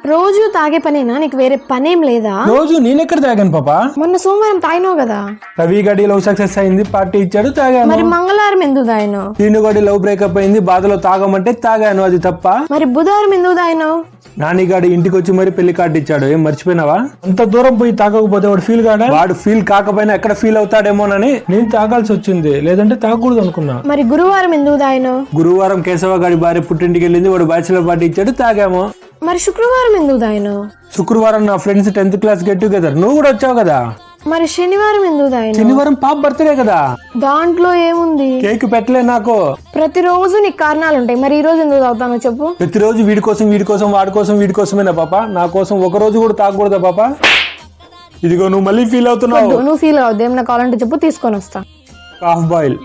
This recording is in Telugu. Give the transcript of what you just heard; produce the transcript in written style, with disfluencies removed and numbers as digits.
రోజు తాగే పనేనా, నీకు వేరే పనేం లేదా? రోజు నేనెక్కడ తాగాను పాపా? మొన్న సోమవారం తాగినావు కదా. రవి గడి లవ్ సక్సెస్ అయింది, పార్టీ ఇచ్చాడు, తాగాను. మరి మంగళవారం ఎందుకు తాగినావు? దీని గడి లవ్ బ్రేకప్ అయింది, బాధలో తాగమంటే తాగాను, అది తప్ప? మరి బుధవారం ఎందుకు తాగినావు? నానిగాడు ఇంటికి వచ్చి మరి పెళ్లి కార్డు ఇచ్చాడు, ఏం మర్చిపోయినావా? అంత దూరం పోయి తాగకపోతే వాడు ఫీల్ కాడా? వాడు ఫీల్ కాకపోయినా ఎక్కడ ఫీల్ అవుతాడేమోనని నేను తాగాల్సి వచ్చింది, లేదంటే తాగకూడదు అనుకున్నా. మరి గురువారం ఎందుకు తాగినావు? గురువారం కేశవ గాడి భార్య పుట్టింటికి వెళ్ళింది, వాడు బ్యాచిలర్ పార్టీ ఇచ్చాడు, తాగాము. మరి శుక్రవారం ఎందుకు తాగినావు? శుక్రవారం నా friends 10th class get together, నువ్వు కూడా వచ్చావు కదా. మరి శనివారం ఎందుకు తాగినావు? శనివారం పాప బర్త్డే కదా, దాంట్లో ఏముంది? కేక్ పెట్టలే నాకు. ప్రతిరోజు నీకు కారణాలు ఉంటాయి, మరి ఈ రోజు ఎందుకు తాగుతానో చెప్పు. ప్రతిరోజు వీడి కోసం వాడి కోసం వీడి కోసమేనా పాప? నా కోసం ఒక రోజు కూడా తాగకూడదా పాప? ఇదిగో నువ్వు మళ్ళీ ఫీల్ అవుతున్నావు. నువ్వు ఫీల్ అవుద్ది, ఏమన్నా కావాలంటే చెప్పు, తీసుకొని వస్తా. Half boil.